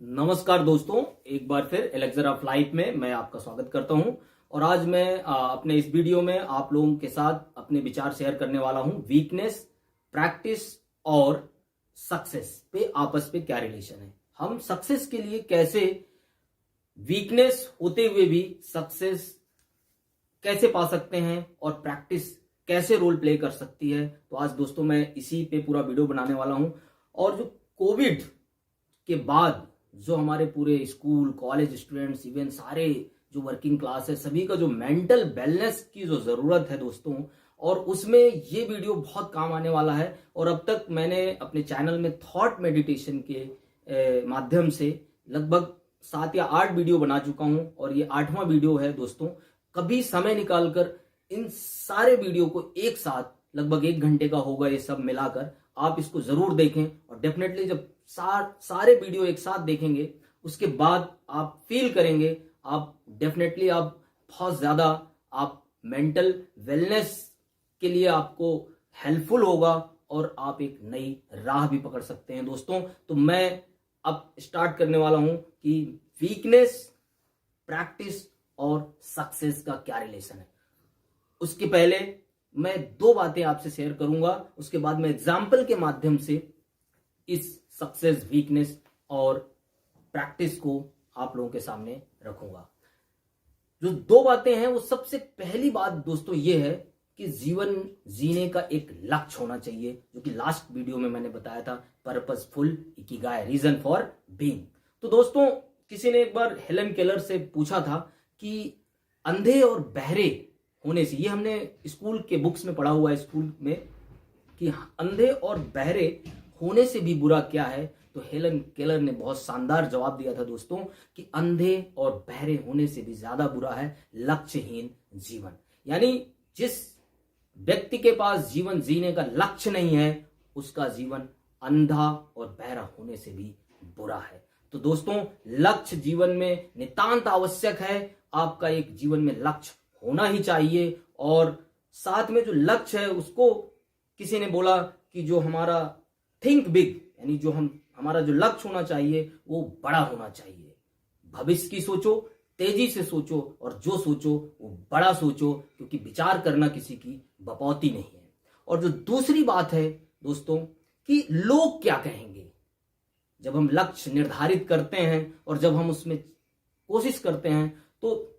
नमस्कार दोस्तों, एक बार फिर एलेक्जर ऑफ लाइफ में मैं आपका स्वागत करता हूं। और आज मैं अपने इस वीडियो में आप लोगों के साथ अपने विचार शेयर करने वाला हूं। वीकनेस, प्रैक्टिस और सक्सेस पे आपस में क्या रिलेशन है। हम सक्सेस के लिए कैसे, वीकनेस होते हुए भी सक्सेस कैसे पा सकते हैं और प्रैक्टिस कैसे रोल प्ले कर सकती है। तो आज दोस्तों मैं इसी पे पूरा वीडियो बनाने वाला हूं। और जो कोविड के बाद जो हमारे पूरे स्कूल कॉलेज स्टूडेंट्स, इवन सारे जो वर्किंग क्लास है, सभी का जो मेंटल वेलनेस की जो जरूरत है दोस्तों, और उसमें ये वीडियो बहुत काम आने वाला है। और अब तक मैंने अपने चैनल में थॉट मेडिटेशन के माध्यम से लगभग 7 या 8 वीडियो बना चुका हूं और ये 8वां वीडियो है दोस्तों। कभी समय निकालकर इन सारे वीडियो को एक साथ, लगभग 1 घंटे का होगा ये सब मिलाकर, आप इसको जरूर देखें। और डेफिनेटली जब सारे वीडियो एक साथ देखेंगे उसके बाद आप फील करेंगे, आप डेफिनेटली आप बहुत ज्यादा आप मेंटल वेलनेस के लिए आपको हेल्पफुल होगा और आप एक नई राह भी पकड़ सकते हैं दोस्तों। तो मैं अब स्टार्ट करने वाला हूं कि वीकनेस, प्रैक्टिस और सक्सेस का क्या रिलेशन है। उसके पहले मैं 2 बातें आपसे शेयर करूंगा, उसके बाद मैं एग्जाम्पल के माध्यम से इस सक्सेस, वीकनेस और प्रैक्टिस को आप लोगों के सामने रखूंगा। जो 2 बातें हैं, वो सबसे पहली बात दोस्तों ये है कि जीवन जीने का एक लक्ष्य होना चाहिए, जो कि लास्ट वीडियो में मैंने बताया था, purposeful ikigai, reason for being. तो दोस्तों किसी ने एक बार हेलन केलर से पूछा था कि अंधे और बहरे होने से, ये हमने स्कूल के बुक्स में पढ़ा हुआ है स्कूल में, कि अंधे और बहरे होने से भी बुरा क्या है। तो हेलन केलर ने बहुत शानदार जवाब दिया था दोस्तों कि अंधे और बहरे होने से भी ज्यादा बुरा है लक्ष्यहीन जीवन। यानी जिस व्यक्ति के पास जीवन जीने का लक्ष्य नहीं है, उसका जीवन अंधा और बहरा होने से भी बुरा है। तो दोस्तों लक्ष्य जीवन में नितांत आवश्यक है। आपका एक जीवन में लक्ष्य होना ही चाहिए। और साथ में जो लक्ष्य है उसको, किसी ने बोला कि जो हमारा थिंक बिग, यानी जो हमारा जो लक्ष्य होना चाहिए वो बड़ा होना चाहिए। भविष्य की सोचो, तेजी से सोचो और जो सोचो वो बड़ा सोचो, क्योंकि विचार करना किसी की बपौती नहीं है। और जो दूसरी बात है दोस्तों कि लोग क्या कहेंगे। जब हम लक्ष्य निर्धारित करते हैं और जब हम उसमें कोशिश करते हैं तो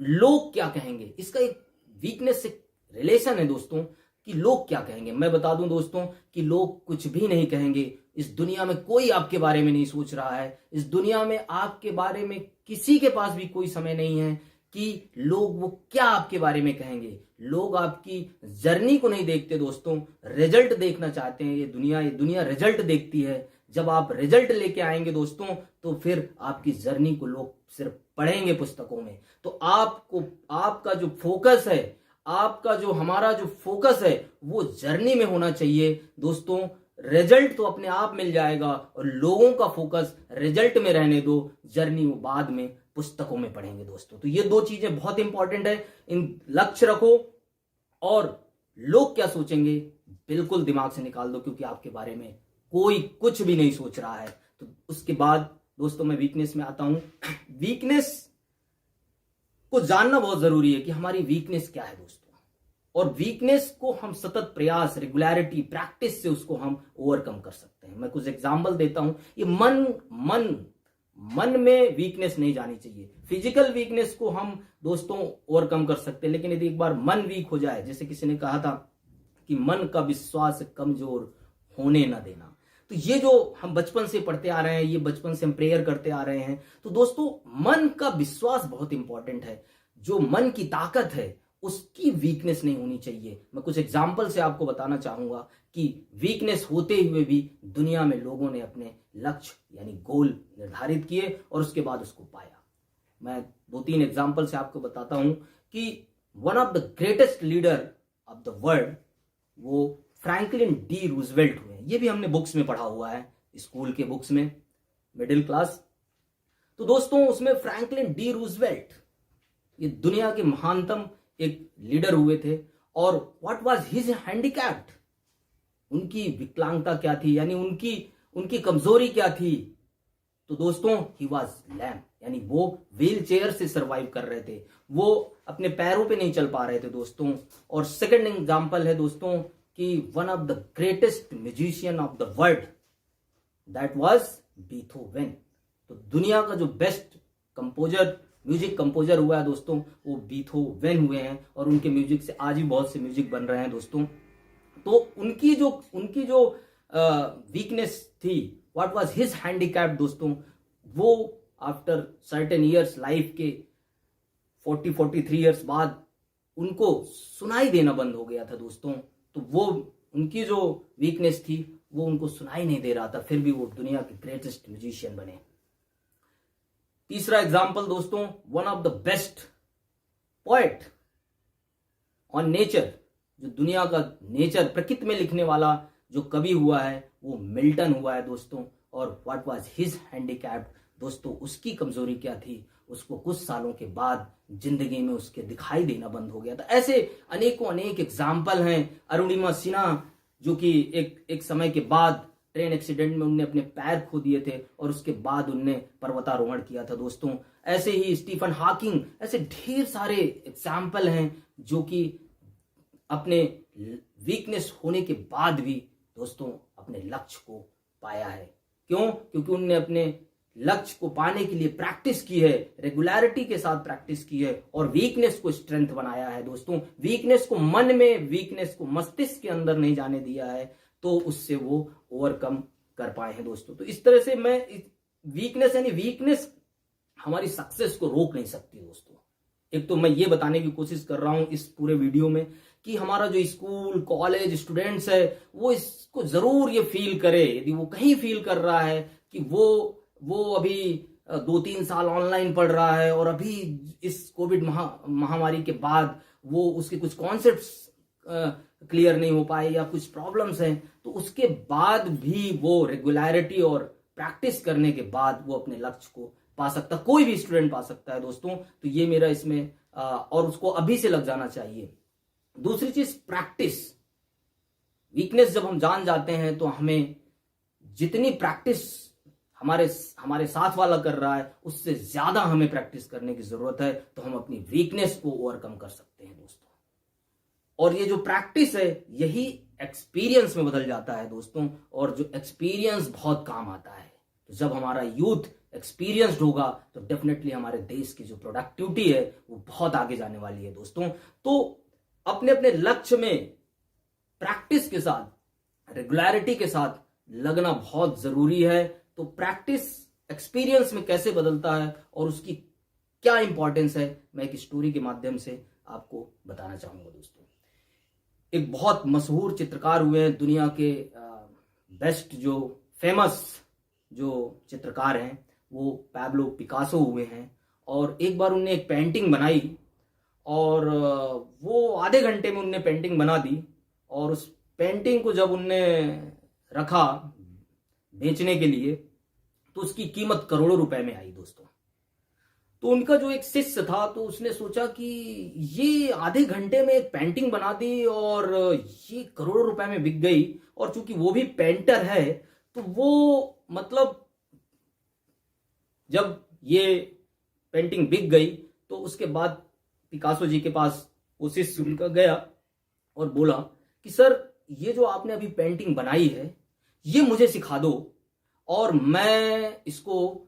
लोग क्या कहेंगे, इसका एक वीकनेस से रिलेशन है दोस्तों कि लोग क्या कहेंगे। मैं बता दूं दोस्तों कि लोग कुछ भी नहीं कहेंगे। इस दुनिया में कोई आपके बारे में नहीं सोच रहा है। इस दुनिया में आपके बारे में किसी के पास भी कोई समय नहीं है कि लोग वो क्या आपके बारे में कहेंगे। लोग आपकी जर्नी को नहीं देखते दोस्तों, रिजल्ट देखना चाहते हैं। ये दुनिया रिजल्ट देखती है। जब आप रिजल्ट लेके आएंगे दोस्तों, तो फिर आपकी जर्नी को लोग सिर्फ पढ़ेंगे पुस्तकों में। तो आपको, आपका जो फोकस है, आपका जो, हमारा जो फोकस है वो जर्नी में होना चाहिए दोस्तों। रिजल्ट तो अपने आप मिल जाएगा और लोगों का फोकस रिजल्ट में रहने दो, जर्नी वो बाद में पुस्तकों में पढ़ेंगे दोस्तों। तो ये 2 चीजें बहुत इंपॉर्टेंट है। इन लक्ष्य रखो और लोग क्या सोचेंगे बिल्कुल दिमाग से निकाल दो, क्योंकि आपके बारे में कोई कुछ भी नहीं सोच रहा है। तो उसके बाद दोस्तों मैं वीकनेस में आता हूं। वीकनेस को जानना बहुत जरूरी है कि हमारी वीकनेस क्या है दोस्तों। और वीकनेस को हम सतत प्रयास, रेगुलरिटी, प्रैक्टिस से उसको हम ओवरकम कर सकते हैं। मैं कुछ एग्जांपल देता हूं। ये मन में वीकनेस नहीं जानी चाहिए। फिजिकल वीकनेस को हम दोस्तों ओवरकम कर सकते हैं, लेकिन यदि एक बार मन वीक हो जाए, जैसे किसी ने कहा था कि मन का विश्वास कमजोर होने ना देना। तो ये जो हम बचपन से पढ़ते आ रहे हैं, ये बचपन से हम प्रेयर करते आ रहे हैं। तो दोस्तों मन का विश्वास बहुत इंपॉर्टेंट है। जो मन की ताकत है उसकी वीकनेस नहीं होनी चाहिए। मैं कुछ एग्जाम्पल से आपको बताना चाहूंगा कि वीकनेस होते हुए भी दुनिया में लोगों ने अपने लक्ष्य यानी गोल निर्धारित किए और उसके बाद उसको पाया। मैं 2-3 एग्जाम्पल से आपको बताता हूं कि one of the greatest leader of the world वो फ्रैंकलिन डी रूजवेल्ट हुए। ये भी हमने बुक्स में पढ़ा हुआ है, स्कूल के बुक्स में, मिडिल क्लास। तो दोस्तों उसमें फ्रैंकलिन डी रूजवेल्ट ये दुनिया के महानतम एक लीडर हुए थे। और व्हाट वाज हिज हैंडीकैप्ड, उनकी विकलांगता क्या थी, यानी उनकी कमजोरी क्या थी। तो दोस्तों ही वॉज लैम, यानी वो व्हील चेयर से सर्वाइव कर रहे थे, वो अपने पैरों पे नहीं चल पा रहे थे दोस्तों। और सेकंड एग्जांपल है दोस्तों कि one of the greatest musician of the world, that was Beethoven. तो दुनिया का जो बेस्ट कंपोजर, म्यूजिक कंपोजर हुआ है दोस्तों, वो बीथोवेन हुए हैं, और उनके म्यूजिक से आज भी बहुत से म्यूजिक बन रहे हैं दोस्तों। तो उनकी जो वीकनेस थी, व्हाट वाज हिज हैंडीकैप दोस्तों, वो आफ्टर सर्टेन ईयर्स लाइफ के 43 ईयर्स बाद उनको सुनाई देना बंद हो गया था दोस्तों। तो वो उनकी जो वीकनेस थी वो उनको सुनाई नहीं दे रहा था, फिर भी वो दुनिया के ग्रेटेस्ट म्यूजिशियन बने। तीसरा एग्जाम्पल दोस्तों, one of the best poet on nature, जो दुनिया का नेचर, प्रकृति में लिखने वाला जो कवि हुआ है वो मिल्टन हुआ है दोस्तों। और व्हाट वाज हिज हैंडीकैप दोस्तों, उसकी कमजोरी क्या थी, उसको कुछ सालों के बाद जिंदगी में उसके दिखाई देना बंद हो गया था। ऐसे अनेकों अनेक एग्जाम्पल हैं। अरुणिमा सिन्हा, जो कि एक समय के बाद ट्रेन एक्सीडेंट में उनने अपने पैर खो दिए थे और उसके बाद उनने पर्वतारोहण किया था दोस्तों। ऐसे ही स्टीफन हॉकिंग, ऐसे ढेर सारे एग्जाम्पल हैं जो कि अपने वीकनेस होने के बाद भी दोस्तों अपने लक्ष्य को पाया है। क्यों? क्योंकि उनने अपने लक्ष्य को पाने के लिए प्रैक्टिस की है, रेगुलरिटी के साथ प्रैक्टिस की है, और वीकनेस को स्ट्रेंथ बनाया है दोस्तों। वीकनेस को मन में, वीकनेस को मस्तिष्क के अंदर नहीं जाने दिया है, तो उससे वो ओवरकम कर पाए हैं दोस्तों। तो इस तरह से मैं वीकनेस हमारी सक्सेस को रोक नहीं सकती दोस्तों। एक तो मैं ये बताने की कोशिश कर रहा हूं इस पूरे वीडियो में कि हमारा जो स्कूल कॉलेज स्टूडेंट्स है वो इसको जरूर ये फील करे, यदि वो कहीं फील कर रहा है कि वो अभी 2-3 साल ऑनलाइन पढ़ रहा है और अभी इस कोविड महामारी के बाद वो उसके कुछ कॉन्सेप्ट्स क्लियर नहीं हो पाए या कुछ प्रॉब्लम्स हैं, तो उसके बाद भी वो रेगुलरिटी और प्रैक्टिस करने के बाद वो अपने लक्ष्य को पा सकता, कोई भी स्टूडेंट पा सकता है दोस्तों। तो ये मेरा इसमें और उसको अभी से लग जाना चाहिए। दूसरी चीज प्रैक्टिस। वीकनेस जब हम जान जाते हैं तो हमें जितनी प्रैक्टिस हमारे साथ वाला कर रहा है उससे ज्यादा हमें प्रैक्टिस करने की जरूरत है, तो हम अपनी वीकनेस को ओवरकम कर सकते हैं दोस्तों। और ये जो प्रैक्टिस है यही एक्सपीरियंस में बदल जाता है दोस्तों, और जो एक्सपीरियंस बहुत काम आता है। तो जब हमारा यूथ एक्सपीरियंस्ड होगा तो डेफिनेटली हमारे देश की जो प्रोडक्टिविटी है वो बहुत आगे जाने वाली है दोस्तों। तो अपने अपने लक्ष्य में प्रैक्टिस के साथ, रेगुलरिटी के साथ लगना बहुत जरूरी है। तो प्रैक्टिस एक्सपीरियंस में कैसे बदलता है और उसकी क्या इंपॉर्टेंस है, मैं एक स्टोरी के माध्यम से आपको बताना चाहूंगा दोस्तों। एक बहुत मशहूर चित्रकार हुए हैं, दुनिया के बेस्ट जो फेमस जो चित्रकार हैं वो पैब्लो पिकासो हुए हैं। और एक बार उनने एक पेंटिंग बनाई और वो आधे घंटे में उनने पेंटिंग बना दी, और उस पेंटिंग को जब उनने रखा बेचने के लिए तो उसकी कीमत करोड़ों रुपए में आई दोस्तों। तो उनका जो एक शिष्य था तो उसने सोचा कि ये आधे घंटे में एक पेंटिंग बना दी और ये करोड़ों रुपए में बिक गई, और चूंकि वो भी पेंटर है तो वो मतलब जब ये पेंटिंग बिक गई तो उसके बाद पिकासो जी के पास वो शिष्य उनका गया और बोला कि सर ये जो आपने अभी पेंटिंग बनाई है ये मुझे सिखा दो, और मैं इसको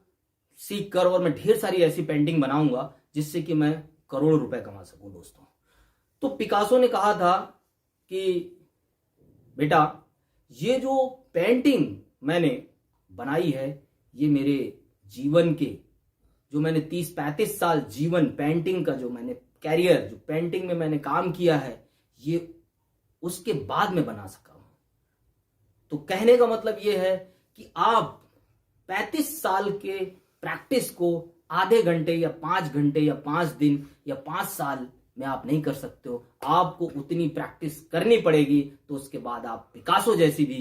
सीख कर और मैं ढेर सारी ऐसी पेंटिंग बनाऊंगा जिससे कि मैं करोड़ों रुपए कमा सकूं दोस्तों। तो पिकासो ने कहा था कि बेटा ये जो पेंटिंग मैंने बनाई है ये मेरे जीवन के जो मैंने 30-35 साल जीवन पेंटिंग का जो मैंने कैरियर जो पेंटिंग में मैंने काम किया है ये उसके बाद में बना सका हूं। तो कहने का मतलब ये है कि आप 35 साल के प्रैक्टिस को आधे घंटे या 5 घंटे या 5 दिन या 5 साल में आप नहीं कर सकते हो। आपको उतनी प्रैक्टिस करनी पड़ेगी, तो उसके बाद आप पिकासो जैसी भी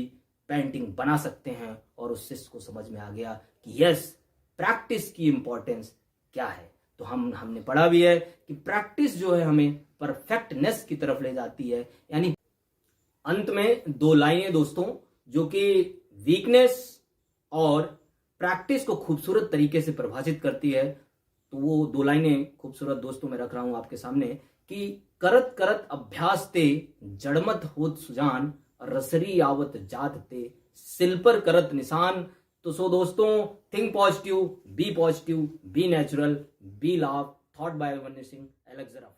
पेंटिंग बना सकते हैं। और उस शिष्य को समझ में आ गया कि यस, प्रैक्टिस की इंपॉर्टेंस क्या है। तो हमने पढ़ा भी है कि प्रैक्टिस जो है हमें परफेक्टनेस की तरफ ले जाती है। यानी अंत में 2 लाइनें दोस्तों जो कि वीकनेस और प्रैक्टिस को खूबसूरत तरीके से परिभाषित करती है। तो वो दो लाइनें खूबसूरत दोस्तों मैं रख रहा हूं आपके सामने कि करत करत अभ्यास ते जड़मत होत सुजान, रसरी आवत जात ते सिल पर करत निशान। तो सो दोस्तों, think positive, be natural, be love, thought by Vanya Singh, एलेक्जेरा।